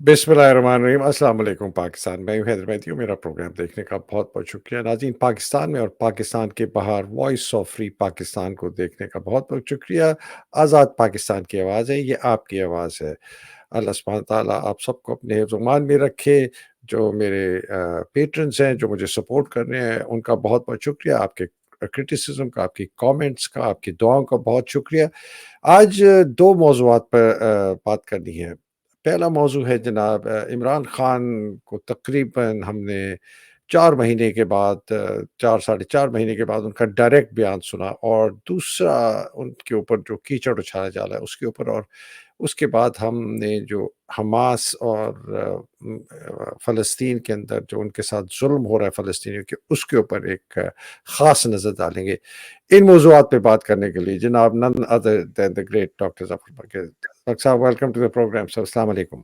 बिस्मिल्लाहिर्रहमानिर्रहीम। अस्सलाम वालेकुम पाकिस्तान। मैं हूं हैदर मेहदी हूं। मेरा प्रोग्राम देखने का बहुत बहुत शुक्रिया। नाज़रीन, पाकिस्तान में और पाकिस्तान के बाहर वॉइस ऑफ फ्री पाकिस्तान को देखने का बहुत बहुत शुक्रिया। आज़ाद पाकिस्तान की आवाज़ है, ये आपकी आवाज़ है। अल्लाह सुब्हान ताला आप सबको अपने हिफ्ज़-ओ-मान में रखे। जो मेरे पेट्रन्स हैं, जो मुझे सपोर्ट कर रहे हैं, उनका बहुत बहुत शुक्रिया। आपके क्रिटिसिज्म का, आपकी कमेंट्स का, आपकी दुआओं का बहुत शुक्रिया। आज दो मौज़ूआत पर बात करनी है। पहला मौज़ू है जनाब इमरान ख़ान को तकरीबन हमने 4 महीने के बाद 4 साढ़े 4 महीने के बाद उनका डायरेक्ट बयान सुना, और दूसरा उनके ऊपर जो कीचड़ उछाला जा रहा है उसके ऊपर, और उसके बाद हमने जो हमास और फ़लस्तीन के अंदर जो उनके साथ ज़ुल्म हो रहा है फ़लस्तीनियों के, उसके ऊपर एक ख़ास नज़र डालेंगे। इन मौज़ूआत पे बात करने के लिए जनाब none other than the great doctor Zafar Barkir. Doctor साहब, welcome to the programme sir. अस्सलाम वालेकुम।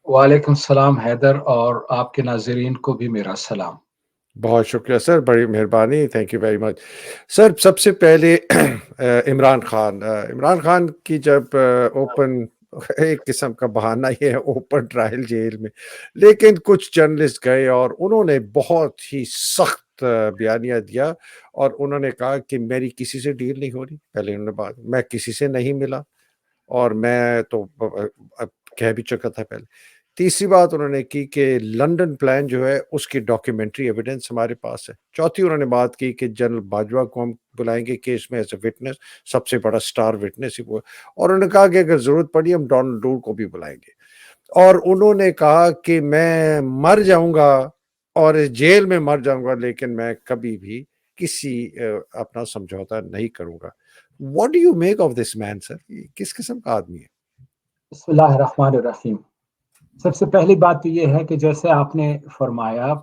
वालेकुम सलाम हैदर, और आपके नाज़रीन को भी मेरा सलाम। बहुत शुक्रिया सर, बड़ी मेहरबानी, thank you very much. Sir, सबसे पहले इमरान खान की जब ओपन एक किस्म का बहाना ही है, ओपन ट्रायल जेल में, लेकिन कुछ जर्नलिस्ट गए और उन्होंने बहुत ही सख्त बयानिया दिया, और उन्होंने कहा कि मेरी किसी से डील नहीं हो रही। पहले उन्होंने बात, मैं किसी से नहीं मिला, और मैं तो कह भी चुका था पहले। तीसरी बात उन्होंने की कि लंदन प्लान जो है उसकी डॉक्यूमेंट्री एविडेंस हमारे पास है। चौथी उन्होंने बात की कि जनरल बाजवा को हम बुलाएंगे केस में एज ए विटनेस, सबसे बड़ा स्टार विटनेस ही वो है। और उन्होंने कहा कि अगर जरूरत पड़ी हम डोनाल्ड डूक को भी बुलाएंगे। और उन्होंने कहा कि मैं मर जाऊंगा और इस जेल में मर जाऊंगा, लेकिन मैं कभी भी किसी अपना समझौता नहीं करूंगा। What do you make of this man sir? किस किस्म का आदमी है? बिस्मिल्लाहिर्रहमानिर्रहीम। सबसे पहली बात तो ये है कि जैसे आपने फरमाया,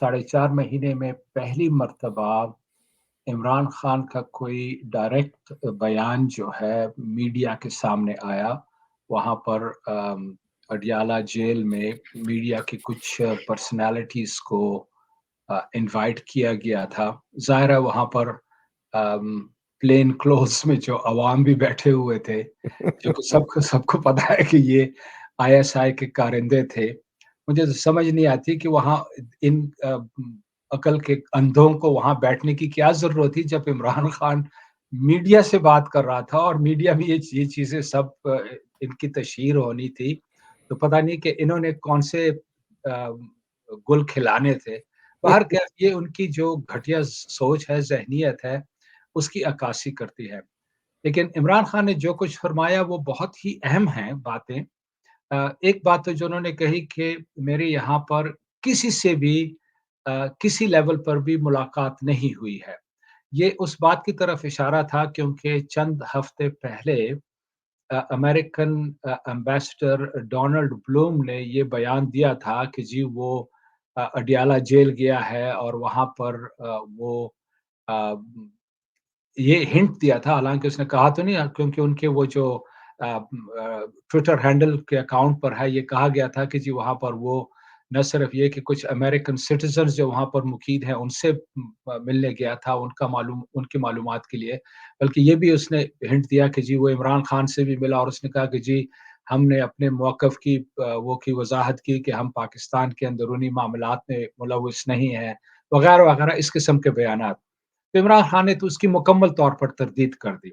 4.5 महीने में पहली मर्तबा इमरान खान का कोई डायरेक्ट बयान जो है मीडिया के सामने आया। वहाँ पर अडियाला जेल में मीडिया की कुछ पर्सनालिटीज को इनवाइट किया गया था। ज़ाहिर है वहाँ पर प्लेन क्लोथ्स में जो अवाम भी बैठे हुए थे, जो कि सबको सबको पता है कि ये आईएसआई के कारिंदे थे। मुझे तो समझ नहीं आती कि वहाँ इन अकल के अंधों को वहाँ बैठने की क्या ज़रूरत थी, जब इमरान खान मीडिया से बात कर रहा था और मीडिया में ये चीज़ें सब इनकी तशहीर होनी थी। तो पता नहीं कि इन्होंने कौन से गुल खिलाने थे। बहरकैफ ये उनकी जो घटिया सोच है, ज़हनियत है, उसकी अक्कासी करती है। लेकिन इमरान खान ने जो कुछ फरमाया वो बहुत ही अहम हैं बातें। एक बात तो जो उन्होंने कही कि मेरे यहाँ पर किसी से भी किसी लेवल पर भी मुलाकात नहीं हुई है। ये उस बात की तरफ इशारा था क्योंकि चंद हफ्ते पहले अमेरिकन एम्बेसडर डोनाल्ड ब्लूम ने ये बयान दिया था कि जी वो अडियाला जेल गया है और वहाँ पर वो अ, ये हिंट दिया था, हालाँकि उसने कहा तो नहीं, क्योंकि उनके वो जो ट्विटर हैंडल के अकाउंट पर है, ये कहा गया था कि जी वहाँ पर वो न सिर्फ़ ये कि कुछ अमेरिकन सिटिज़न्स जो वहाँ पर मुक़ीद हैं, उनसे मिलने गया था, उनकी मालूमात के लिए, बल्कि ये भी उसने हिंट दिया कि जी वो इमरान खान से भी मिला और उसने कहा कि जी हमने अपने मौक़िफ़ की वज़ाहत की कि हम पाकिस्तान के अंदरूनी मामलात में मुलव्विस नहीं हैं, वग़ैरह-वग़ैरह इस किस्म के बयानात। तो इमरान खान ने तो उसकी मुकम्मल तौर पर तरदीद कर दी,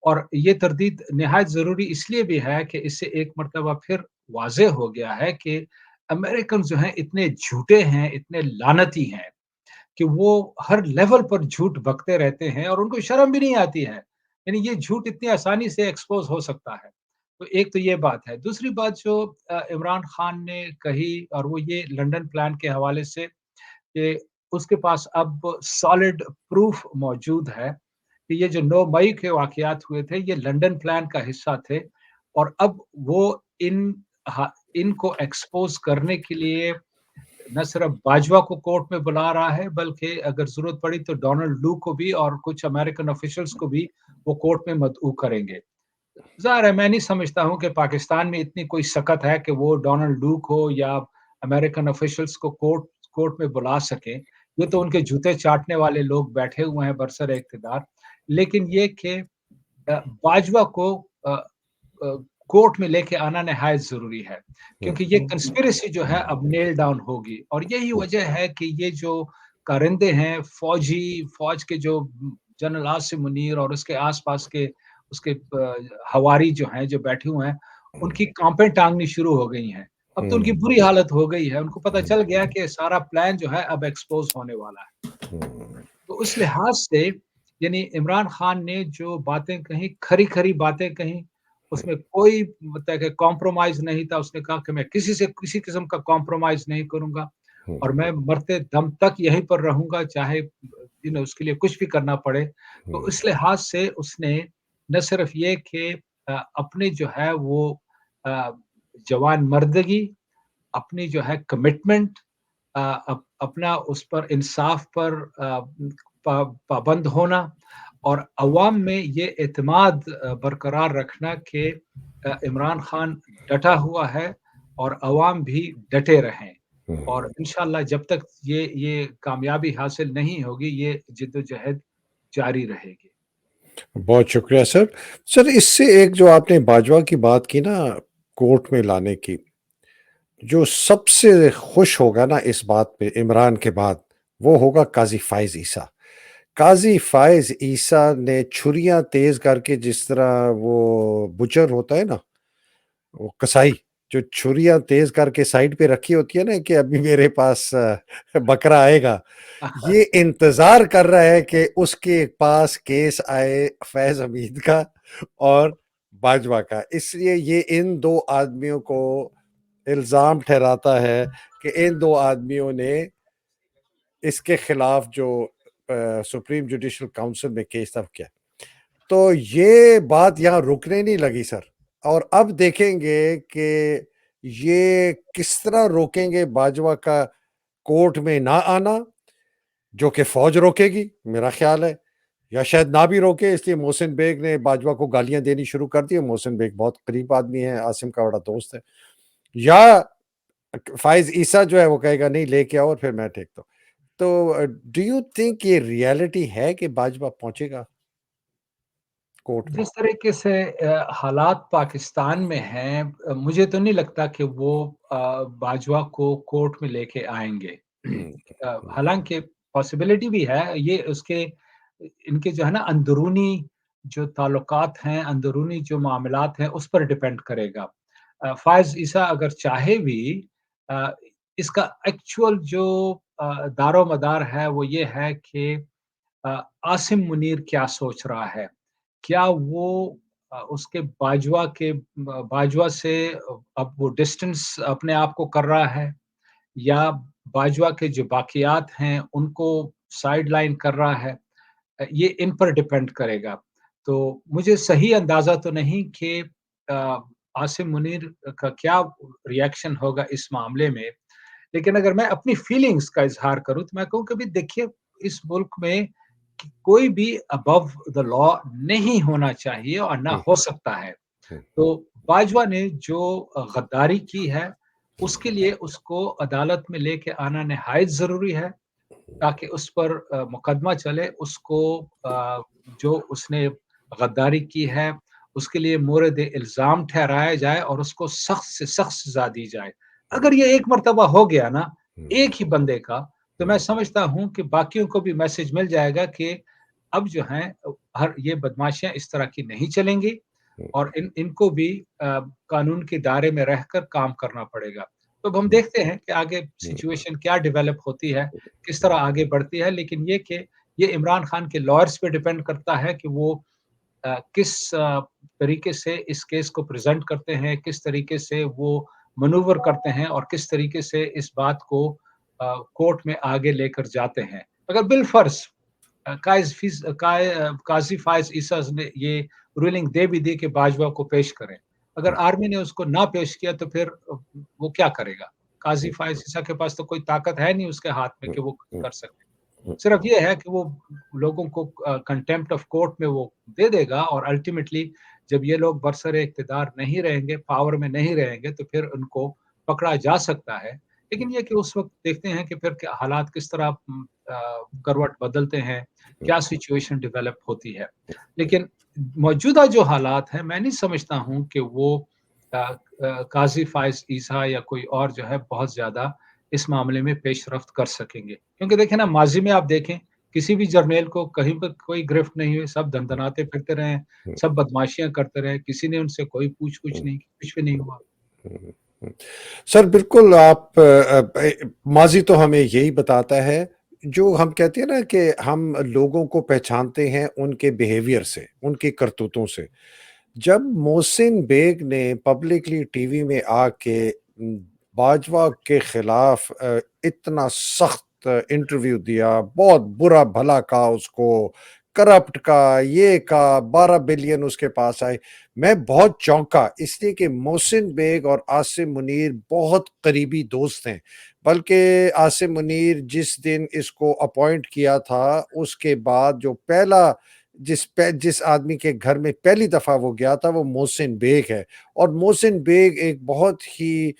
और ये तरदीद निहायत ज़रूरी इसलिए भी है कि इससे एक मर्तबा फिर वाज़ेह हो गया है कि अमेरिकन जो हैं इतने झूठे हैं, इतने लानती हैं कि वो हर लेवल पर झूठ बकते रहते हैं और उनको शर्म भी नहीं आती है। यानी ये झूठ इतनी आसानी से एक्सपोज़ हो सकता है। तो एक तो ये बात है। दूसरी बात जो इमरान खान ने कही, और वो ये लंदन प्लान के हवाले से कि उसके पास अब सॉलिड प्रूफ मौजूद है कि ये जो 9 मई के वाक़यात हुए थे, ये लंदन प्लान का हिस्सा थे, और अब वो इनको एक्सपोज़ करने के लिए न सिर्फ बाजवा को कोर्ट में बुला रहा है, बल्कि अगर ज़रूरत पड़ी तो डोनाल्ड लू को भी और कुछ अमेरिकन ऑफ़िशियल्स को भी वो कोर्ट में मदऊ करेंगे। ज़ाहिर है, मैं नहीं समझता हूँ कि पाकिस्तान में इतनी कोई सकत है कि वो डोनाल्ड डूक हो या अमेरिकन ऑफ़िशियल्स को कोर्ट कोर्ट में बुला सकें। ये तो उनके जूते चाटने वाले लोग बैठे हुए हैं बरसर इक़्तिदार। लेकिन ये कि बाजवा को कोर्ट में लेके आना नहायत ज़रूरी है, क्योंकि ये कंस्पिरेसी जो है अब नेल डाउन होगी और यही वजह है कि ये जो कारिंदे हैं, फ़ौज के जो जनरल आसिम मुनीर और उसके आस-पास के उसके हवारी जो हैं, जो बैठे हुए हैं, उनकी काँपें टाँगनी शुरू हो गई हैं। अब तो उनकी बुरी हालत हो गई है, उनको पता चल गया कि सारा प्लान जो है अब एक्सपोज़ होने वाला है। तो उस लिहाज से यानी इमरान खान ने जो बातें कही, खरी-खरी बातें कही, उसमें कोई मतलब कि कॉम्प्रोमाइज़ नहीं था। उसने कहा कि मैं किसी से किसी किस्म का कॉम्प्रोमाइज़ नहीं करूँगा और मैं मरते दम तक यहीं पर रहूँगा, चाहे उसके लिए कुछ भी करना पड़े। तो इस लिहाज से उसने न सिर्फ ये कि अपनी जो है वो अ, जवान मर्दगी, अपनी जो है कमिटमेंट, अपना उस पर इंसाफ पर पाबंद होना और अवाम में ये एतमाद बरकरार रखना कि इमरान खान डटा हुआ है और अवाम भी डटे रहें और इंशाल्लाह जब तक ये कामयाबी हासिल नहीं होगी, ये जिद्दोजहद जारी रहेगी। बहुत शुक्रिया सर। सर, इससे एक जो आपने बाजवा की बात की ना, कोर्ट में लाने की, जो सबसे खुश होगा ना इस बात पे इमरान के बाद, वो होगा काजी फाइज ईसा। काजी फाइज ईसा ने छुरियां तेज करके, जिस तरह वो बुचर होता है ना, वो कसाई, जो छुरियां तेज करके साइड पे रखी होती है ना कि अभी मेरे पास बकरा आएगा, ये इंतजार कर रहा है कि उसके पास केस आए फैज हमीद का और बाजवा का। इसलिए ये इन दो आदमियों को इल्जाम ठहराता है कि इन दो आदमियों ने इसके खिलाफ जो सुप्रीम जुडिशल काउंसिल में केस तब किया। तो ये बात यहाँ रुकने नहीं लगी सर, और अब देखेंगे कि ये किस तरह रोकेंगे बाजवा का कोर्ट में ना आना, जो कि फौज रोकेगी मेरा ख्याल है, या शायद ना भी रोके। इसलिए मोहसिन बेग ने बाजवा को गालियां देनी शुरू कर दी। मोहसिन बेग बहुत करीब आदमी है, आसिम का बड़ा दोस्त है। या फाइज ईसा जो है वो कहेगा नहीं लेके आओ और फिर मैं देखता हूँ। तो डू यू थिंक ये रियलिटी है कि बाजवा पहुंचेगा कोर्ट में? जिस तरीके से हालात पाकिस्तान में हैं, मुझे तो नहीं लगता कि वो बाजवा को कोर्ट में लेके आएँगे। हम्म, हालाँकि पॉसिबिलिटी भी है, ये उसके इनके जो है ना अंदरूनी जो ताल्लुकात हैं, अंदरूनी जो मामलात हैं, उस पर डिपेंड करेगा। फ़ायज़ ईसा अगर चाहे भी अ, इसका एक्चुअल जो दारोमदार है, वो ये है कि आसिम मुनीर क्या सोच रहा है? क्या वो उसके बाजवा से अब वो डिस्टेंस अपने आप को कर रहा है या बाजवा के जो बाकियात हैं उनको साइडलाइन कर रहा है? ये इन पर डिपेंड करेगा। तो मुझे सही अंदाज़ा तो नहीं कि अ, आसिम मुनीर का क्या रिएक्शन होगा इस मामले में। लेकिन अगर मैं अपनी फीलिंग्स का इज़हार करूँ तो मैं कहूँ कि भई देखिए, इस मुल्क में कोई भी अबव द लॉ नहीं होना चाहिए और ना हम्म, हो सकता है। हम्म, तो बाजवा ने जो गद्दारी की है, उसके लिए उसको अदालत में लेके आना निहायत ज़रूरी है, ताकि उस पर मुकदमा चले, उसको जो उसने गद्दारी की है, उसके लिए मोरद-ए-इल्ज़ाम ठहराया जाए और उसको सख्त से सख्त सज़ा दी जाए। अगर ये एक मर्तबा हो गया ना, एक ही बंदे का, तो मैं समझता हूँ कि बाकियों को भी मैसेज मिल जाएगा कि अब जो हैं हर ये बदमाशियाँ इस तरह की नहीं चलेंगी और इनको भी कानून के दायरे में रहकर काम करना पड़ेगा। तो अब हम देखते हैं कि आगे सिचुएशन क्या डेवलप होती है, किस तरह आगे बढ़ती है, लेकिन ये कि ये इमरान खान के लॉयर्स पे डिपेंड करता है कि वो किस तरीके से इस केस को प्रेज़ेंट करते हैं, किस तरीके से वो मैनूवर करते हैं और किस तरीके से इस बात को कोर्ट में आगे लेकर जाते हैं। अगर बिलफ़र्ज़ काज़ी फ़ाइज़ ईसा ने ये रूलिंग दे भी दी कि बाजवा को पेश करें। अगर आर्मी ने उसको ना पेश किया तो फिर वो क्या करेगा? काज़ी फ़ाइज़ ईसा के पास तो कोई ताकत है नहीं उसके हाथ में कि वो कर सके। सिर्फ ये है कि वो लोगों को कंटेम्प्ट ऑफ कोर्ट में वो दे देगा और अल्टीमेटली जब ये लोग बरसरे इक़्तिदार नहीं रहेंगे, पावर में नहीं रहेंगे, तो फिर उनको पकड़ा जा सकता है। लेकिन ये कि उस वक़्त देखते हैं कि फिर क्या हालात किस तरह करवट बदलते हैं, क्या सिचुएशन डेवलप होती है। लेकिन मौजूदा जो हालात हैं, मैं नहीं समझता हूँ कि वो काज़ी फ़ाइज़ ईसा या कोई और जो है बहुत ज़्यादा इस मामले में पेशरफ़्त कर सकेंगे। क्योंकि देखिए ना माज़ी में आप देखें, किसी भी जर्नैल को कहीं पर कोई गिरफ्त नहीं हुई, सब हुँ, दंदनाते फिरते रहे हैं, हुँ, सब बदमाशियाँ करते रहे, किसी ने उनसे कोई पूछ-कुछ हुँ, नहीं की, कुछ भी नहीं हुआ। हुँ, हुँ। सर बिल्कुल आप माज़ी तो हमें यही बताता है, जो हम कहते हैं ना कि हम लोगों को पहचानते हैं उनके बिहेवियर से, उनकी करतूतों से। जब मोहसिन बेग ने पब्लिकली टीवी में आके बाजवा के खिलाफ इतना सख्त इंटरव्यू दिया, बहुत बुरा भला कहा उसको, करप्ट का, ये का, 12 बिलियन उसके पास आए। मैं बहुत चौंका इसलिए कि मोहसिन बेग और आसिम मुनीर बहुत करीबी दोस्त हैं। बल्कि आसिम मुनीर जिस दिन इसको अपॉइंट किया था, उसके बाद जो पहला जिस आदमी के घर में पहली दफ़ा वो गया था वो मोहसिन बेग है और मोहसिन बेग एक बहुत ही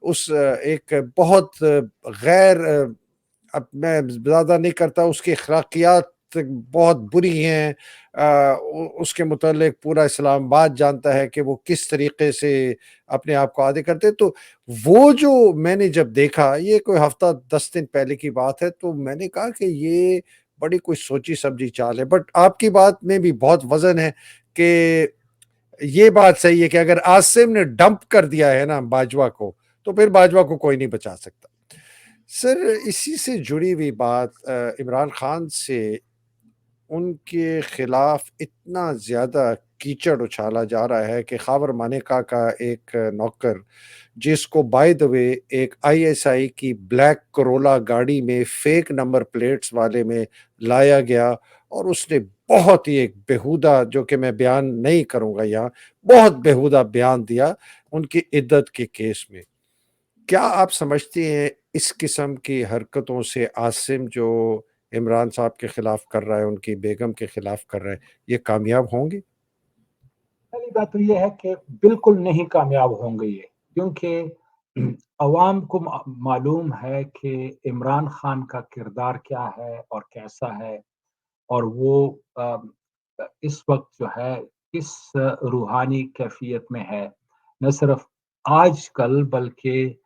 एक बहुत गैर अब मैं ज़्यादा नहीं करता उसकी अखलाकियात बहुत बुरी हैं उसके मुतालिक पूरा इस्लामाबाद जानता है कि वो किस तरीके से अपने आप को आदि करते तो वो जो मैंने जब देखा ये कोई हफ्ता 10 दिन पहले की बात है तो मैंने कहा कि ये बड़ी कोई सोची समझी चाल है बट आपकी बात में भी बहुत वजन है कि ये बात सही है कि अगर आसिम ने डंप कर दिया है ना बाजवा को तो फिर बाजवा को कोई नहीं बचा सकता सर इसी से जुड़ी हुई बात इमरान खान से उनके खिलाफ इतना ज़्यादा कीचड़ उछाला जा रहा है कि ख़ावर मानेका का एक नौकर जिसको बाय द वे एक आईएसआई की ब्लैक कोरोला गाड़ी में फेक नंबर प्लेट्स वाले में लाया गया और उसने बहुत ही एक बेहुदा जो कि मैं बयान नहीं करूँगा यहाँ, बहुत बेहुदा बयान दिया उनकी इद्दत के केस में। क्या आप समझती हैं इस किस्म की हरकतों से आसिम जो इमरान साहब के खिलाफ कर रहा है, उनकी बेगम के खिलाफ कर रहा है, ये कामयाब होंगे? पहली बात तो ये है कि बिल्कुल नहीं कामयाब होंगे ये, क्योंकि अवाम को मालूम है कि इमरान खान का किरदार क्या है और कैसा है और वो इस वक़्त जो है किस रूहानी कैफ़ियत में है। न सिर्फ़ आजकल बल्कि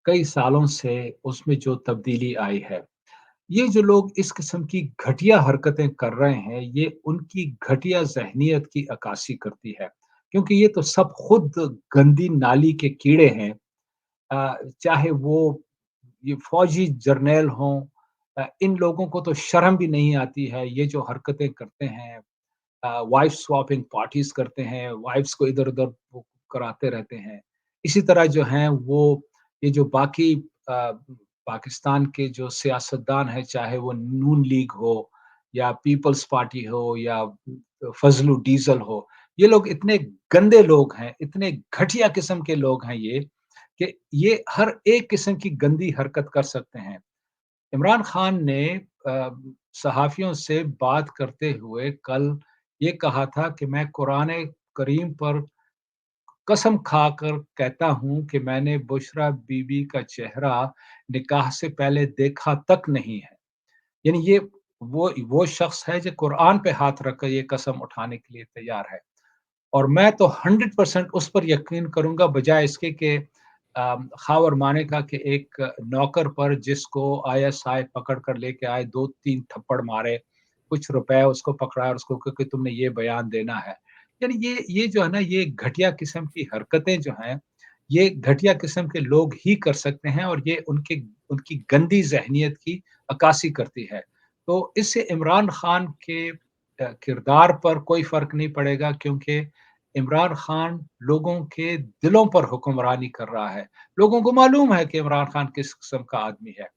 कई सालों से उसमें जो तब्दीली आई है। ये जो लोग इस किस्म की घटिया हरकतें कर रहे हैं, ये उनकी घटिया ज़हनियत की अक्कासी करती है। क्योंकि ये तो सब खुद गंदी नाली के कीड़े हैं। चाहे वो ये फ़ौजी जर्नैल हों, इन लोगों को तो शर्म भी नहीं आती है, ये जो हरकतें करते हैं, वाइफ़ स्वैपिंग पार्टीज़ करते हैं, वाइफ़्स को इधर-उधर वो कराते रहते हैं। इसी तरह जो हैं वो ये जो बाकी पाकिस्तान के जो सियासतदान हैं, चाहे वो नून लीग हो या पीपल्स पार्टी हो या फज़लु डीज़ल हो, ये लोग इतने गंदे लोग हैं, इतने घटिया किस्म के लोग हैं ये, कि ये हर एक किस्म की गंदी हरकत कर सकते हैं। इमरान खान ने सहाफ़ियों से बात करते हुए कल ये कहा था कि मैं कुरान करीम पर कसम खाकर कहता हूँ कि मैंने बुशरा बीबी का चेहरा निकाह से पहले देखा तक नहीं है। यानी ये वो शख्स है जो कुरान पे हाथ रखकर ये कसम उठाने के लिए तैयार है। और मैं तो 100% उस पर यकीन करूँगा बजाए इसके कि ख़ावर मानेका के एक नौकर पर जिसको आईएसआई पकड़ कर लेके आए, 2-3 थप्पड़ मारे, कुछ रुपए उसको पकड़ाया और उसको कि तुमने ये बयान देना है। यानी ये जो है ना, ये घटिया किस्म की हरकतें जो हैं, ये घटिया किस्म के लोग ही कर सकते हैं और ये उनकी गंदी ज़हनियत की अक्कासी करती है। तो इससे इमरान खान के किरदार पर कोई फ़र्क नहीं पड़ेगा क्योंकि इमरान खान लोगों के दिलों पर हुक्मरानी कर रहा है। लोगों को मालूम है कि इमरान खान किस किस्म का आदमी है।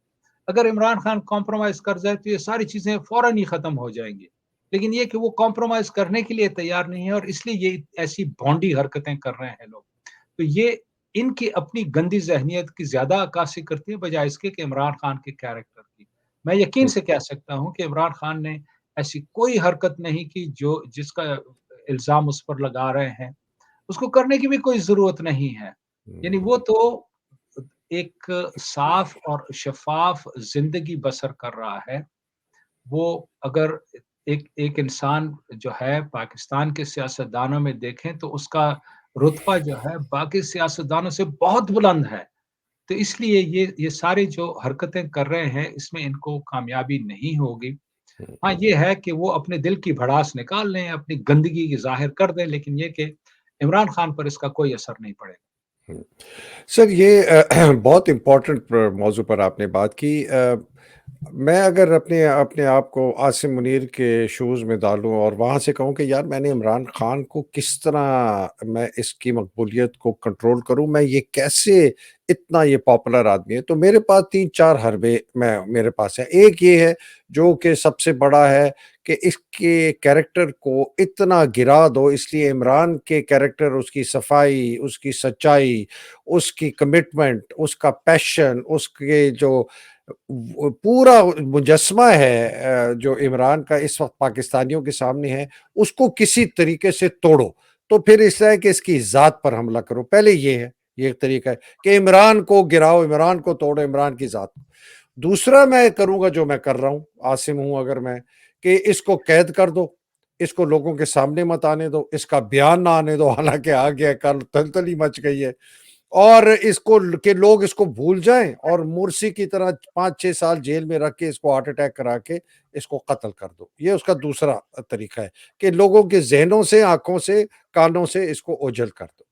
अगर इमरान खान कॉम्प्रोमाइज़ कर जाए तो ये सारी चीज़ें फ़ौरन ही ख़त्म हो जाएँगी। लेकिन ये कि वो कॉम्प्रोमाइज़ करने के लिए तैयार नहीं है और इसलिए ये ऐसी भोंडी हरकतें कर रहे हैं लोग। तो ये इनकी अपनी गंदी ज़हनियत की ज़्यादा अक्कासी करती है बजाए इसके कि इमरान खान के कैरेक्टर की। मैं यकीन हुँ, से कह सकता हूँ कि इमरान खान ने ऐसी कोई हरकत नहीं की जो जिसका इल्ज़ाम उस पर लगा रहे हैं। उसको करने की भी कोई ज़रूरत नहीं है। यानी वो हुँ, तो एक साफ़ और शफ़ाफ़ ज़िंदगी बसर कर रहा है। वो अगर एक एक इंसान जो है पाकिस्तान के सियासतदानों में देखें तो उसका रुतबा जो है बाकी सियासतदानों से बहुत बुलंद है। तो इसलिए ये सारे जो हरकतें कर रहे हैं, इसमें इनको कामयाबी नहीं होगी। हाँ, ये है कि वो अपने दिल की भड़ास निकाल लें, अपनी गंदगी ज़ाहिर कर दें, लेकिन ये कि इमरान खान पर इसका कोई असर नहीं पड़ेगा। हुँ। सर ये बहुत इम्पोर्टेंट मौज़ू पर आपने बात की। मैं अगर अपने अपने आप को आसिम मुनीर के शूज़ में डालूँ और वहाँ से कहूँ कि यार मैंने इमरान खान को किस तरह मैं इसकी मकबूलियत को कंट्रोल करूँ, मैं ये कैसे इतना ये पॉपुलर आदमी है, तो मेरे पास 3-4 हरबे मैं मेरे पास है। एक ये है जो कि सबसे बड़ा है कि इसके कैरेक्टर को इतना गिरा दो, इसलिए इमरान के कैरेक्टर, उसकी सफाई, उसकी सच्चाई, उसकी कमिटमेंट, उसका पैशन, उसके जो पूरा मुजस्मा है जो इमरान का इस वक्त पाकिस्तानियों के सामने है, उसको किसी तरीके से तोड़ो। तो फिर इस तरह कि इसकी ज़ात पर हमला करो। पहले ये है, ये एक तरीका है कि इमरान को गिराओ, इमरान को तोड़ो, इमरान की ज़ात। दूसरा मैं करूँगा जो मैं कर रहा हूँ, आसिम हूँ अगर मैं, कि इसको कैद कर दो, इसको लोगों के सामने मत आने दो, इसका बयान ना आने दो, हालाँकि आ गया, कल तलतली मच गई है। और इसको कि लोग इसको भूल जाएँ और मुर्सी की तरह 5-6 साल जेल में रख के इसको हार्ट अटैक करा के इसको कत्ल कर दो। ये उसका दूसरा तरीका है कि लोगों के ज़हनों से, आँखों से, कानों से इसको ओझल कर दो।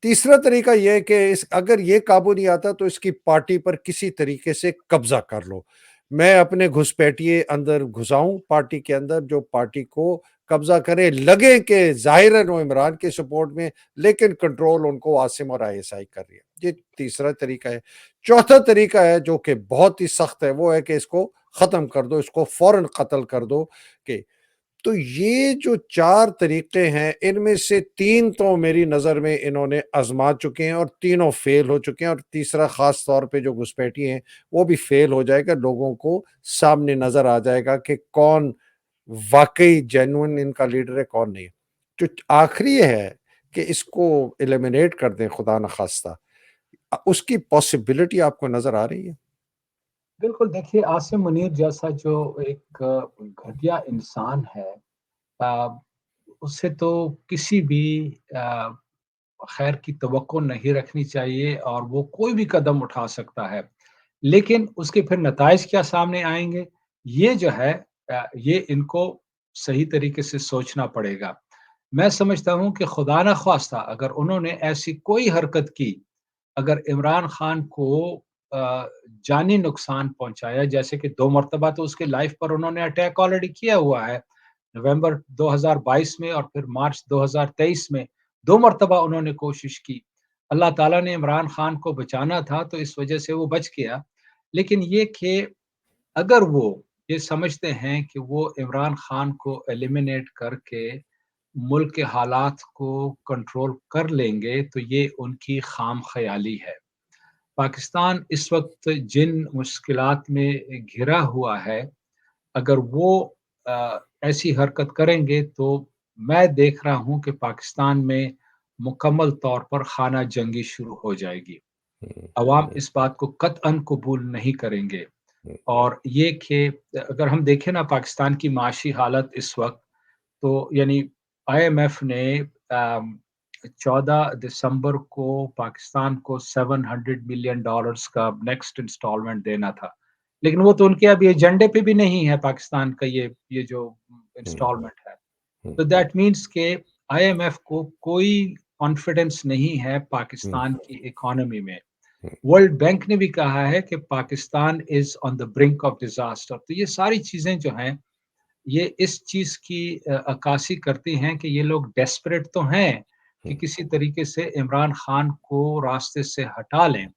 तीसरा तरीका ये है कि इस अगर ये काबू नहीं आता तो इसकी पार्टी पर किसी तरीके से कब्ज़ा कर लो। मैं अपने घुसपैठिए अंदर घुसाऊँ पार्टी के अंदर जो पार्टी को कब्ज़ा करे, लगे कि ज़ाहिरन वो इमरान के सपोर्ट में, लेकिन कंट्रोल उनको आसिम और आईएसआई कर रही है। ये तीसरा तरीका है। चौथा तरीका है जो कि बहुत ही सख्त है, वो है कि इसको ख़त्म कर दो, इसको फ़ौरन कत्ल कर दो कि तो ये जो 4 तरीके हैं, इनमें से 3 तो मेरी नज़र में इन्होंने आज़मा चुके हैं और तीनों फ़ेल हो चुके हैं और तीसरा ख़ास तौर पे जो घुसपैठी हैं, वो भी फ़ेल हो जाएगा। लोगों को सामने नज़र आ जाएगा कि कौन वाक़ई जेन्युइन इनका लीडर है, कौन नहीं है। जो आखिरी है कि इसको एलिमिनेट कर दें खुदा न ख़ास्ता, उसकी पॉसिबिलिटी आपको नज़र आ रही है? बिल्कुल, देखिए आसिम मुनीर जैसा जो एक घटिया इंसान है, अ, उससे तो किसी भी अ, खैर की तवक्को नहीं रखनी चाहिए और वो कोई भी कदम उठा सकता है। लेकिन उसके फिर नताइज क्या सामने आएँगे, ये जो है ये इनको सही तरीके से सोचना पड़ेगा। मैं समझता हूँ कि खुदा न ख़्वास्ता अगर उन्होंने ऐसी कोई हरकत की, अगर इमरान खान को जानी नुकसान पहुँचाया, जैसे कि 2 मर्तबा तो उसकी लाइफ़ पर उन्होंने अटैक ऑलरेडी किया हुआ है। नवंबर 2022 में और फिर मार्च 2023 में 2 मर्तबा उन्होंने कोशिश की। अल्लाह ताला ने इमरान खान को बचाना था तो इस वजह से वो बच गया। लेकिन ये कि अगर वो ये समझते हैं कि वो इमरान खान को एलिमिनेट करके मुल्क के हालात को कंट्रोल कर लेंगे, तो ये उनकी खाम-ख़याली है। पाकिस्तान इस वक़्त जिन मुश्किलात में घिरा हुआ है, अगर वो ऐसी हरकत करेंगे तो मैं देख रहा हूँ कि पाकिस्तान में मुकम्मल तौर पर खाना जंगी शुरू हो जाएगी। हुँ, अवाम हुँ, इस बात को कतअन कबूल नहीं करेंगे हुँ, और ये कि अगर हम देखें ना पाकिस्तान की माशी हालत इस वक़्त, तो यानी आईएमएफ ने 14 दिसंबर को पाकिस्तान को $700 मिलियन का नेक्स्ट इंस्टॉलमेंट देना था। लेकिन वो तो उनके अभी एजेंडे पे भी नहीं है पाकिस्तान का ये जो हुँ, इंस्टॉलमेंट है। हुँ, तो दैट मीन्स के आईएमएफ को कोई कॉन्फिडेंस नहीं है हुँ, पाकिस्तान की इकोनॉमी में। हुँ, वर्ल्ड बैंक ने भी कहा है कि Pakistan is on the brink of disaster. तो ये सारी चीज़ें जो हैं ये इस चीज़ की अक्कासी करती हैं कि ये लोग डेस्परेट तो हैं कि हुँ, किसी तरीके से इमरान खान को रास्ते से हटा लें,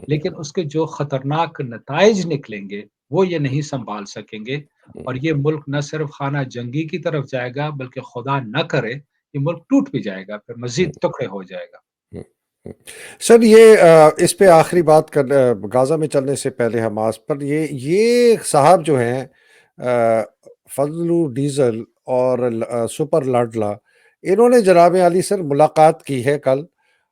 लेकिन उसके जो खतरनाक नताइज निकलेंगे, वो ये नहीं सँभाल सकेंगे हुँ, और ये मुल्क न सिर्फ़ खाना जंगी की तरफ जाएगा, बल्कि खुदा न करे, ये मुल्क टूट भी जाएगा, फिर हुँ, मज़ीद टुकड़े हो जाएगा। हुँ, हुँ। सर ये इस पे आखिरी बात कर गाज़ा में चलने से पहले हमास पर ये साहब जो हैं फज़लु डीज़ल और सुपर लाडला, इन्होंने जनाब आली सर मुलाकात की है कल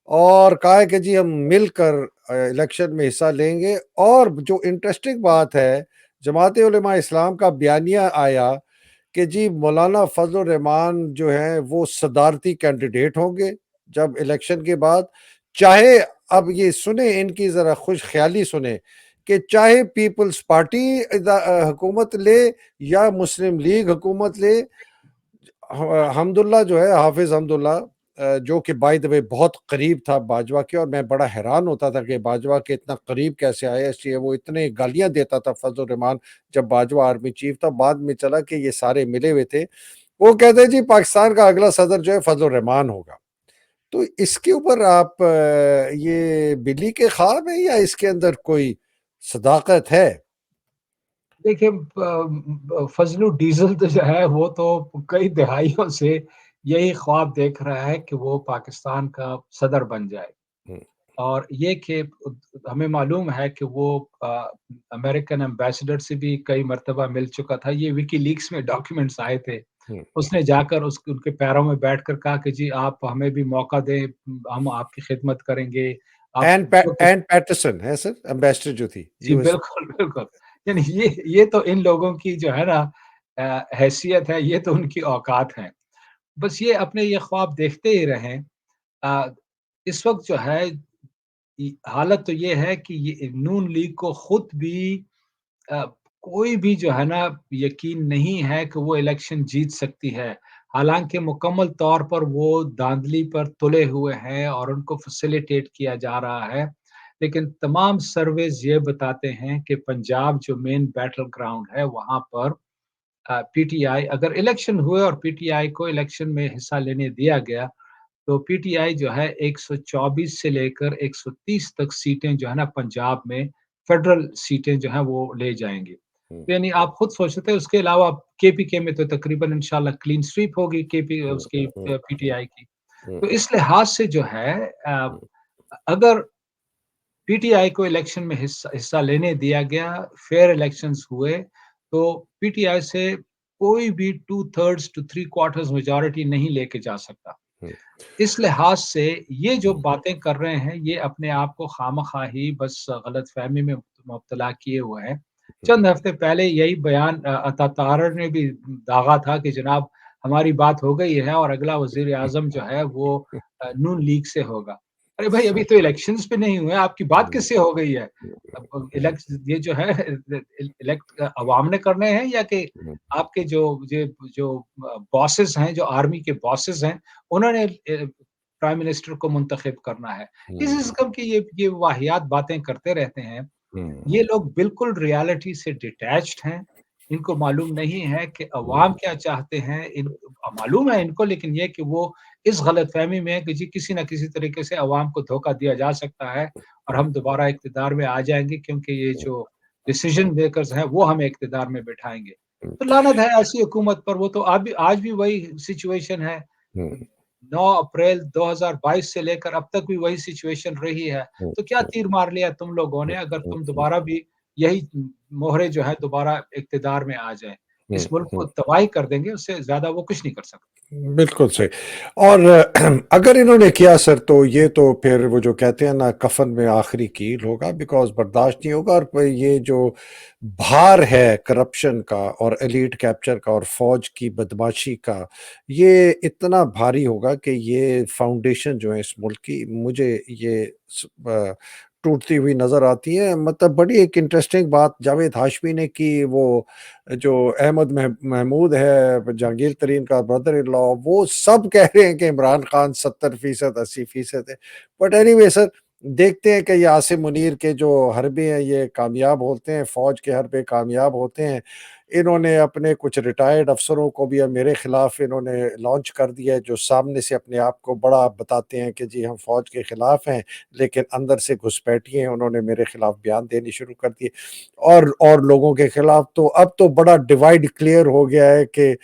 और कहा है कि जी हम मिलकर इलेक्शन में हिस्सा लेंगे और जो इंटरेस्टिंग बात है, जमात उलमा इस्लाम का बयानिया आया कि जी मौलाना फज़ल रहमान जो हैं वो सदारती कैंडिडेट होंगे جب الیکشن کے بعد چاہے اب یہ سنیں ان کی ذرا خوش خیالی سنیں کہ چاہے پیپلز پارٹی حکومت لے یا مسلم لیگ حکومت لے، حمداللہ جو ہے حافظ حمداللہ جو کہ بائی دا وے بہت قریب تھا باجوہ کے، اور میں بڑا حیران ہوتا تھا کہ باجوہ کے اتنا قریب کیسے آیا، اس لیے وہ اتنے گالیاں دیتا تھا فضل الرحمان جب باجوہ آرمی چیف تھا، بعد میں چلا کہ یہ سارے ملے ہوئے تھے، وہ کہتے ہیں جی پاکستان کا اگلا صدر جو ہے فضل الرحمان ہوگا۔ تو اس کے اوپر آپ یہ بلی کے خواب ہے یا اس کے اندر کوئی صداقت ہے؟ دیکھیں فضلو ڈیزل تو جو ہے وہ تو کئی دہائیوں سے یہی خواب دیکھ رہا ہے کہ وہ پاکستان کا صدر بن جائے، ہم، اور یہ کہ ہمیں معلوم ہے کہ وہ امریکن ایمبیسڈر سے بھی کئی مرتبہ مل چکا تھا، یہ وکی لیکس میں ڈاکیومنٹس آئے تھے، ہم۔ اس نے جا کر ان کے پیروں میں بیٹھ کر کہا کہ جی آپ ہمیں بھی موقع دیں، ہم آپ کی خدمت کریں گے، آپ این پیٹرسن ہے سر ایمبیسڈر جو تھی جی یو ایس۔ بالکل بالکل، یعنی یہ تو ان لوگوں کی جو ہے نا حیثیت ہے، یہ تو ان کی اوقات ہیں، بس یہ اپنے یہ خواب دیکھتے ہی رہیں۔ اس وقت جو ہے حالت تو یہ ہے کہ یہ نون لیگ کو خود بھی آ، کوئی بھی جو ہے نا یقین نہیں ہے کہ وہ الیکشن جیت سکتی ہے، حالانکہ مکمل طور پر وہ دھاندلی پر تلے ہوئے ہیں اور ان کو فیسیلیٹیٹ کیا جا رہا ہے، لیکن تمام سرویز یہ بتاتے ہیں کہ پنجاب جو مین بیٹل گراؤنڈ ہے وہاں پر پی ٹی آئی اگر الیکشن ہوئے اور پی ٹی آئی کو الیکشن میں حصہ لینے دیا گیا تو پی ٹی آئی جو ہے 124 سے لے کر 130 تک سیٹیں جو ہے نا پنجاب میں فیڈرل سیٹیں جو ہیں وہ لے جائیں گے، یعنی آپ خود سوچتے ہیں۔ اس کے علاوہ کے پی کے میں تو تقریباً انشاءاللہ کلین سویپ ہوگی کے پی اس کی پی ٹی آئی کی، تو اس لحاظ سے جو ہے اگر پی ٹی آئی کو الیکشن میں حصہ لینے دیا گیا، فیئر الیکشنز ہوئے، تو پی ٹی آئی سے کوئی بھی 2/3 to 3/4 میجورٹی نہیں لے کے جا سکتا۔ اس لحاظ سے یہ جو باتیں کر رہے ہیں یہ اپنے آپ کو خامخواہی بس غلط فہمی میں مبتلا کیے ہوئے ہیں۔ چند ہفتے پہلے یہی بیان عطا طاہر نے بھی داغا تھا کہ جناب ہماری بات ہو گئی ہے اور اگلا وزیر اعظم جو ہے وہ نون لیگ سے ہوگا۔ ارے بھائی ابھی تو الیکشنز پہ نہیں ہوئے، آپ کی بات کس سے ہو گئی ہے؟ یہ جو ہے الیکٹ عوام نے کرنے ہیں یا کہ آپ کے جو باسز ہیں، جو آرمی کے باسز ہیں، انہوں نے پرائم منسٹر کو منتخب کرنا ہے؟ اس قسم کی یہ واہیات باتیں کرتے رہتے ہیں۔ یہ لوگ بالکل ریالٹی سے ڈیٹیچڈ ہیں، ان کو معلوم نہیں ہے کہ عوام کیا چاہتے ہیں، معلوم ہے ان کو، لیکن یہ کہ وہ اس غلط فہمی میں ہے کہ جی کسی نہ کسی طریقے سے عوام کو دھوکہ دیا جا سکتا ہے اور ہم دوبارہ اقتدار میں آ جائیں گے کیونکہ یہ جو ڈیسیژن میکرز ہیں وہ ہمیں اقتدار میں بٹھائیں گے۔ تو لعنت ہے ایسی حکومت پر، وہ تو آج بھی وہی سچویشن ہے، 9 اپریل 2022 سے لے کر اب تک بھی وہی سچویشن رہی ہے۔ تو کیا تیر مار لیا تم لوگوں نے اگر تم دوبارہ بھی یہی مہرے جو ہے دوبارہ اقتدار میں آ جائیں؟ اس ملک کو تباہی کر دیں گے، اس سے زیادہ وہ کچھ نہیں کر سکتے۔ بالکل صحیح۔ اور اگر انہوں نے کیا سر تو یہ تو پھر وہ جو کہتے ہیں نا کفن میں آخری کیل ہوگا، بیکاز برداشت نہیں ہوگا، اور پھر یہ جو بھار ہے کرپشن کا اور ایلیٹ کیپچر کا اور فوج کی بدماشی کا، یہ اتنا بھاری ہوگا کہ یہ فاؤنڈیشن جو ہے اس ملک کی مجھے یہ ٹوٹتی ہوئی نظر آتی ہے۔ مطلب بڑی ایک انٹرسٹنگ بات جاوید ہاشمی نے کی، وہ جو احمد محمود ہے جہانگیر ترین کا بردر ان لا، وہ سب کہہ رہے ہیں کہ عمران خان 70% 80% ہے، بٹ اینی وے سر دیکھتے ہیں کہ یہ عاصم منیر کے جو حربے ہیں یہ کامیاب ہوتے ہیں، فوج کے حربے کامیاب ہوتے ہیں۔ انہوں نے اپنے کچھ ریٹائرڈ افسروں کو بھی اب میرے خلاف انہوں نے لانچ کر دیا ہے، جو سامنے سے اپنے آپ کو بڑا بتاتے ہیں کہ جی ہم فوج کے خلاف ہیں، لیکن اندر سے گھسپیٹی ہیں، انہوں نے میرے خلاف بیان دینے شروع کر دیے، اور لوگوں کے خلاف۔ تو اب تو بڑا ڈیوائڈ کلیئر ہو گیا ہے کہ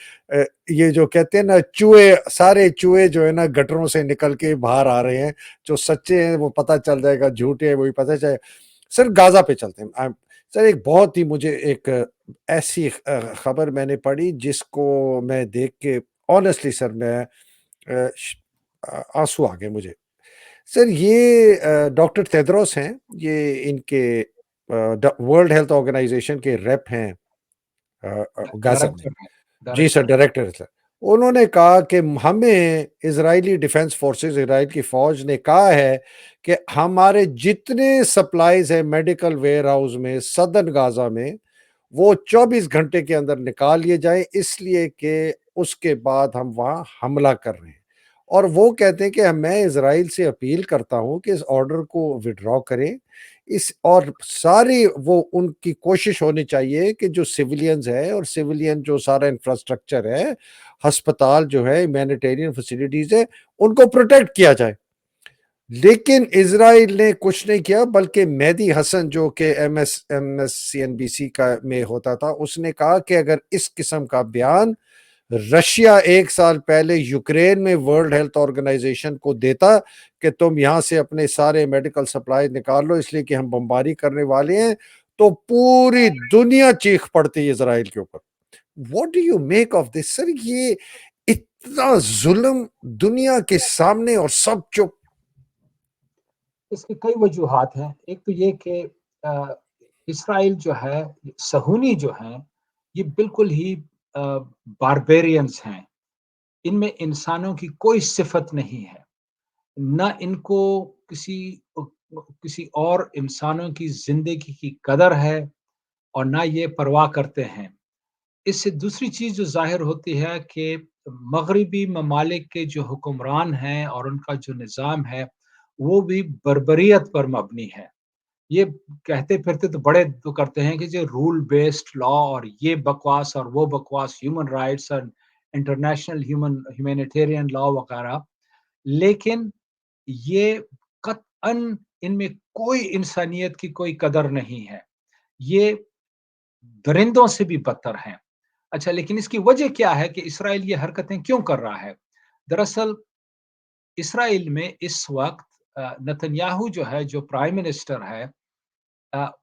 یہ جو کہتے ہیں نا چوہے، سارے چوہے جو ہے نا گٹروں سے نکل کے باہر آ رہے ہیں، جو سچے ہیں وہ پتہ چل جائے گا، جھوٹے ہیں وہی پتہ چلے گا۔ سر غازہ پہ چلتے ہیں سر، ایک بہت ہی مجھے ایک ایسی خبر میں نے پڑھی جس کو میں دیکھ کے آنیسٹلی سر میں آنسو آ گئے مجھے۔ سر یہ ڈاکٹر تیدروس ہیں، یہ ان کے ورلڈ ہیلتھ آرگنائزیشن کے ریپ ہیں غزہ میں۔ ڈائریکٹر ہے، جی سر ڈائریکٹر۔ ڈائریکٹر ہے سر۔ انہوں نے کہا کہ ہمیں اسرائیلی ڈیفنس فورسز، اسرائیل کی فوج نے کہا ہے کہ ہمارے جتنے سپلائیز ہیں میڈیکل ویئر ہاؤس میں سدرن غازہ میں، وہ 24 گھنٹے کے اندر نکال لیے جائیں، اس لیے کہ اس کے بعد ہم وہاں حملہ کر رہے ہیں۔ اور وہ کہتے ہیں کہ میں اسرائیل سے اپیل کرتا ہوں کہ اس آرڈر کو وڈرا کریں، اور ساری وہ ان کی کوشش ہونی چاہیے کہ جو سیولینز ہے اور سیولین جو سارا انفراسٹرکچر ہے، ہسپتال جو ہے، ہیومینیٹیرین فیسلٹیز ہے، ان کو پروٹیکٹ کیا جائے۔ لیکن اسرائیل نے کچھ نہیں کیا، بلکہ مہدی حسن جو کہ M S C N B C کا میں ہوتا تھا، اس نے کہا کہ اگر اس قسم کا بیان رشیا 1 سال پہلے یوکرین میں ورلڈ ہیلتھ آرگنائزیشن کو دیتا کہ تم یہاں سے اپنے سارے میڈیکل سپلائی نکال لو اس لیے کہ ہم بمباری کرنے والے ہیں، تو پوری دنیا چیخ پڑتی اسرائیل کے اوپر۔ What do you make of this sir? یہ اتنا ظلم دنیا کے سامنے اور سب چپ۔ اس کی کئی وجوہات ہیں۔ ایک تو یہ کہ اسرائیل جو ہے، صہیونی جو ہیں، یہ بالکل ہی باربیرینز ہیں، ان میں انسانوں کی کوئی صفت نہیں ہے، نہ ان کو کسی اور انسانوں کی زندگی کی قدر ہے اور نہ یہ پرواہ کرتے ہیں۔ اس سے دوسری چیز جو ظاہر ہوتی ہے کہ مغربی ممالک کے جو حکمران ہیں اور ان کا جو نظام ہے وہ بھی بربریت پر مبنی ہے۔ یہ کہتے پھرتے تو بڑے تو کرتے ہیں کہ جو رول بیسڈ لا اور یہ بکواس اور وہ بکواس، ہیومن رائٹس اور انٹرنیشنل ہیومینیٹیرین لا وغیرہ، لیکن یہ قطعاً ان میں کوئی انسانیت کی کوئی قدر نہیں ہے، یہ درندوں سے بھی بدتر ہیں۔ اچھا، لیکن اس کی وجہ کیا ہے کہ اسرائیل یہ حرکتیں کیوں کر رہا ہے؟ دراصل اسرائیل میں اس وقت نتنیاہو جو ہے، جو پرائم منسٹر ہے،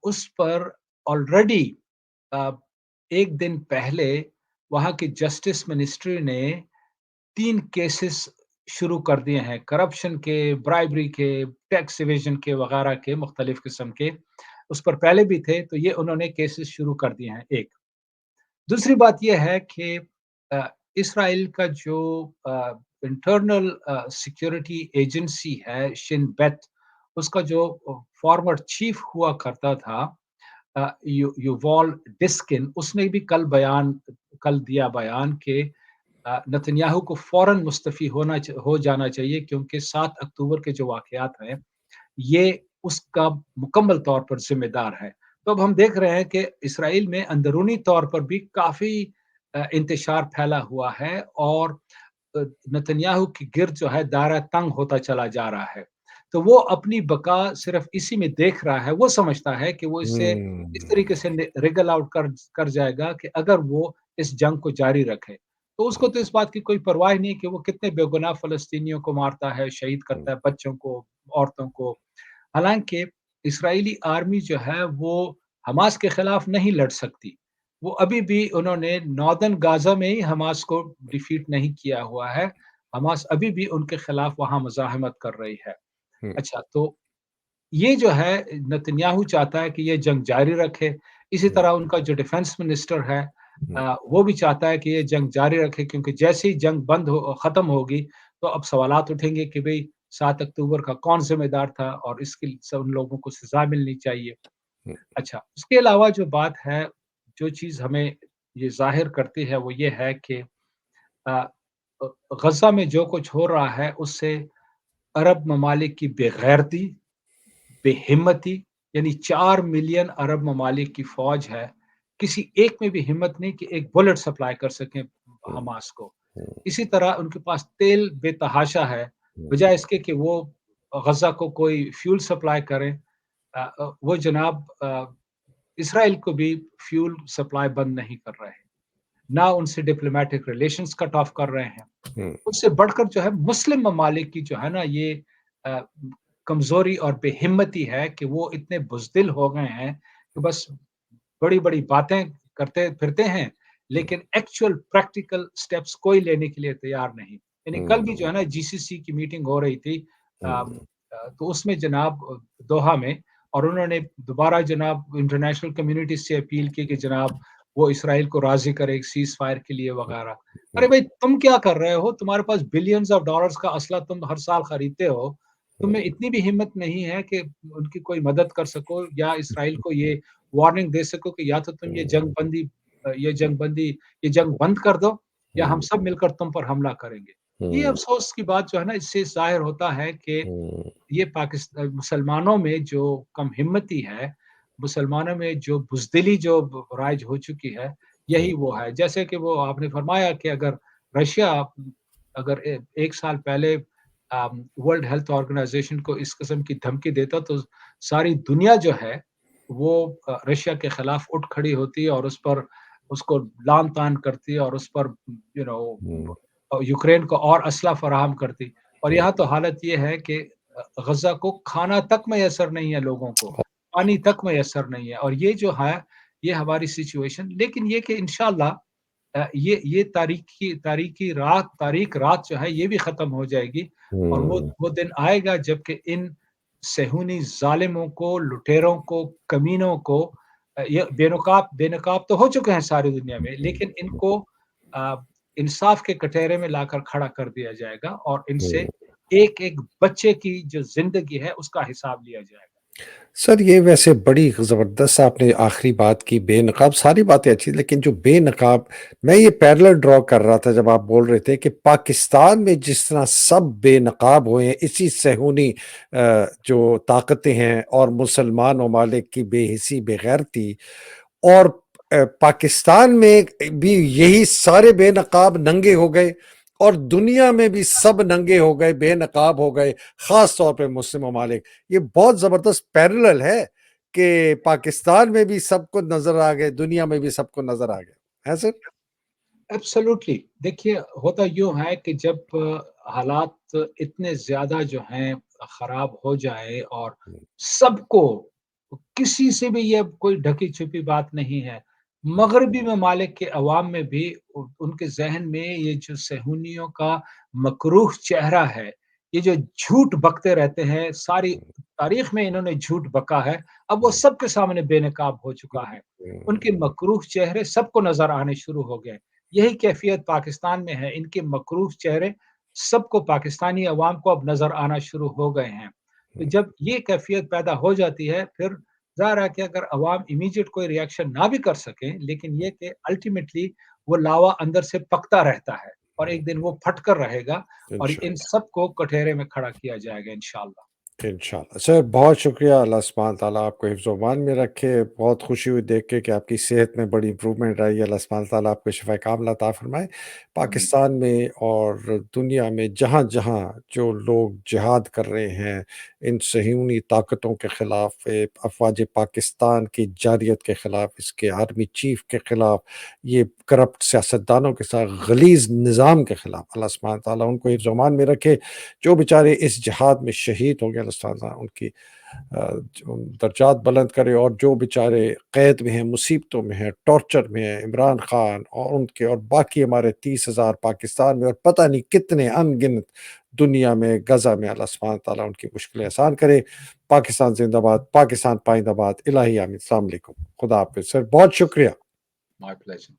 اس پر آلریڈی 1 دن پہلے وہاں کی جسٹس منسٹری نے 3 کیسز شروع کر دیے ہیں، کرپشن کے، برائبری کے، ٹیکس ایویژن کے وغیرہ کے، مختلف قسم کے۔ اس پر پہلے بھی تھے، تو یہ انہوں نے کیسز شروع کر دیے ہیں۔ ایک دوسری بات یہ ہے کہ اسرائیل کا جو انٹرنل سیکیورٹی ایجنسی ہے، شن بیت، اس کا جو فارمر چیف ہوا کرتا تھا یووال ڈسکن، اس نے بھی کل دیا بیان کہ نتنیاہو کو فوراً مستعفی ہو جانا چاہیے، کیونکہ 7 اکتوبر کے جو واقعات ہیں یہ اس کا مکمل طور پر ذمہ دار ہے۔ تو اب ہم دیکھ رہے ہیں کہ اسرائیل میں اندرونی طور پر بھی کافی انتشار پھیلا ہوا ہے، اور نتنیاہو کی گرد جو ہے دائرہ تنگ ہوتا چلا جا رہا ہے۔ تو وہ اپنی بقا صرف اسی میں دیکھ رہا ہے، وہ سمجھتا ہے کہ وہ اس سے اس طریقے سے ریگل آؤٹ کر جائے گا کہ اگر وہ اس جنگ کو جاری رکھے تو اس کو تو اس بات کی کوئی پرواہ نہیں کہ وہ کتنے بے گناہ فلسطینیوں کو مارتا ہے، شہید کرتا ہے، بچوں کو، عورتوں کو۔ حالانکہ اسرائیلی آرمی جو ہے وہ حماس کے خلاف نہیں لڑ سکتی، وہ ابھی بھی انہوں نے ناردرن غازہ میں ہی حماس کو ڈیفیٹ نہیں کیا ہوا ہے، حماس ابھی بھی ان کے خلاف وہاں مزاحمت کر رہی ہے۔ اچھا، تو یہ جو ہے نتنیاہو چاہتا ہے کہ یہ جنگ جاری رکھے، اسی طرح ان کا جو ڈیفنس منسٹر ہے وہ بھی چاہتا ہے کہ یہ جنگ جاری رکھے، کیونکہ جیسے ہی جنگ ختم ہوگی تو اب سوالات اٹھیں گے کہ بھئی 7 اکتوبر کا کون ذمہ دار تھا، اور اس کے ان لوگوں کو سزا ملنی چاہیے۔ اچھا، اس کے علاوہ جو بات ہے، جو چیز ہمیں یہ ظاہر کرتی ہے وہ یہ ہے کہ غزہ میں جو کچھ ہو رہا ہے اس سے عرب ممالک کی بے غیرتی، بے ہمتی، یعنی 4 ملین عرب ممالک کی فوج ہے، کسی ایک میں بھی ہمت نہیں کہ ایک بلٹ سپلائی کر سکیں حماس کو۔ اسی طرح ان کے پاس تیل بے تحاشا ہے، بجائے اس کے کہ وہ غزہ کو کوئی فیول سپلائی کریں، وہ جناب اسرائیل کو بھی فیول سپلائی بند نہیں کر رہے ہیں، نہ ان سے ڈپلومیٹک ریلیشنز کٹ آف کر رہے ہیں۔ اس سے بڑھ کر جو ہے مسلم ممالک کی جو ہے نا یہ کمزوری اور بے ہمتی ہے کہ وہ اتنے بزدل ہو گئے ہیں کہ بس بڑی بڑی باتیں کرتے پھرتے ہیں، لیکن ایکچوئل پریکٹیکل سٹیپس کوئی لینے کے لیے تیار نہیں۔ یعنی کل بھی جو ہے نا جی سی سی کی میٹنگ ہو رہی تھی، تو اس میں جناب دوحہ میں، اور انہوں نے دوبارہ جناب انٹرنیشنل کمیونٹی سے اپیل کی کہ جناب وہ اسرائیل کو راضی کرے سیز فائر کے لیے وغیرہ. ارے ہوں، بھائی تم کیا کر رہے ہو؟ تمہارے پاس بلینز آف ڈالرز کا اسلحہ تم ہر سال خریدتے ہو. تم میں ہوں، اتنی بھی ہمت نہیں ہے کہ ان کی کوئی مدد کر سکو یا اسرائیل کو یہ وارننگ دے سکو کہ یا تو تم یہ جنگ بند کر دو یا ہم ہوں، سب مل کر تم پر حملہ کریں گے. یہ ہوں، افسوس کی بات جو ہے نا، اس سے ظاہر ہوتا ہے کہ ہوں، یہ پاکستان مسلمانوں میں جو کم ہمتی ہے، مسلمانوں میں جو بزدلی جو رائج ہو چکی ہے، ہوں، یہی وہ ہے. جیسے کہ وہ آپ نے فرمایا کہ اگر رشیا اگر ایک سال پہلے ورلڈ ہیلتھ آرگنائزیشن کو اس قسم کی دھمکی دیتا تو ساری دنیا جو ہے وہ رشیا کے خلاف اٹھ کھڑی ہوتی اور اس کو لان تان کرتی اور اس پر یو ہوں، نو یوکرین کو اور اسلحہ فراہم کرتی. اور ہوں، یہاں تو حالت یہ ہے کہ غزہ کو کھانا تک میسر نہیں ہے، لوگوں کو پانی تک میسر نہیں ہے. اور یہ جو ہے یہ ہماری سچویشن. لیکن یہ کہ انشاءاللہ یہ تاریک رات جو ہے یہ بھی ختم ہو جائے گی. اور ہوں، وہ دن آئے گا جب کہ ان صہیونی ظالموں کو، لٹیروں کو، کمینوں کو یہ بے نقاب تو ہو چکے ہیں ساری دنیا میں، لیکن ان کو آ، انصاف کے کٹہرے میں لا کر کھڑا کر دیا جائے گا اور ان سے ہوں۔ ایک ایک بچے کی جو زندگی ہے اس کا حساب لیا جائے گا. سر یہ ویسے بڑی زبردست آپ نے آخری بات کی، بے نقاب ساری باتیں اچھی، لیکن جو بے نقاب، میں یہ پیرلل ڈرا کر رہا تھا جب آپ بول رہے تھے کہ پاکستان میں جس طرح سب بے نقاب ہوئے ہیں اسی صہیونی جو طاقتیں ہیں اور مسلمان ممالک کی بے حسی بے غیرتی، اور پاکستان میں بھی یہی سارے بے نقاب ننگے ہو گئے اور دنیا میں بھی سب ننگے ہو گئے، بے نقاب ہو گئے، خاص طور پہ مسلم ممالک. یہ بہت زبردست پیرلل ہے کہ پاکستان میں بھی سب کو نظر آ گئے، دنیا میں بھی سب کو نظر آ گئے ہے سر. ایبسولوٹلی. دیکھیے ہوتا یوں ہے کہ جب حالات اتنے زیادہ جو ہیں خراب ہو جائے اور سب کو، کسی سے بھی یہ کوئی ڈھکی چھپی بات نہیں ہے، مغربی ممالک کے عوام میں بھی ان کے ذہن میں یہ جو صہیونیوں کا مکروہ چہرہ ہے، یہ جو جھوٹ بکتے رہتے ہیں، ساری تاریخ میں انہوں نے جھوٹ بکا ہے، اب وہ سب کے سامنے بے نقاب ہو چکا ہے. ان کے مکروہ چہرے سب کو نظر آنے شروع ہو گئے. یہی کیفیت پاکستان میں ہے. ان کے مکروہ چہرے سب کو، پاکستانی عوام کو اب نظر آنا شروع ہو گئے ہیں. تو جب یہ کیفیت پیدا ہو جاتی ہے پھر ظاہر ہے کہ اگر عوام امیجیٹ کوئی ریئیکشن نہ بھی کر سکیں، لیکن یہ کہ الٹیمیٹلی وہ لاوا اندر سے پکتا رہتا ہے اور ایک دن وہ پھٹ کر رہے گا اور ان انشاءاللہ، سب کو کٹہرے میں کھڑا کیا جائے گا انشاءاللہ. انشاءاللہ سر، بہت شکریہ. اللہ سبحانہ تعالیٰ آپ کو حفظ و امان میں رکھے. بہت خوشی ہوئی دیکھ کے کہ آپ کی صحت میں بڑی امپرومنٹ آئی ہے. اللہ سبحانہ تعالیٰ آپ کو شفا کاملہ عطا فرمائے. آمین. پاکستان میں اور دنیا میں جہاں جہاں جو لوگ جہاد کر رہے ہیں ان صہیونی طاقتوں کے خلاف، افواج پاکستان کی جارحیت کے خلاف، اس کے آرمی چیف کے خلاف، یہ کرپٹ سیاستدانوں کے ساتھ غلیظ نظام کے خلاف، اللہ سبحانہ تعالیٰ ان کو حفظ و امان میں رکھے. جو بیچارے اس جہاد میں شہید ہو گئے، اللہ تعالیٰ ان کی درجات بلند کرے. اور جو بیچارے قید میں ہیں، مصیبتوں میں ہیں، ٹارچر میں ہیں، عمران خان اور ان کے اور باقی ہمارے 30,000 پاکستان میں اور پتہ نہیں کتنے ان گنت دنیا میں، غزہ میں، اللہ سبحانہ تعالیٰ ان کی مشکلیں آسان کرے. پاکستان زندہ باد، پاکستان پائندہ باد. الہی آمین. السلام علیکم. خدا حافظ سر، بہت شکریہ. My pleasure.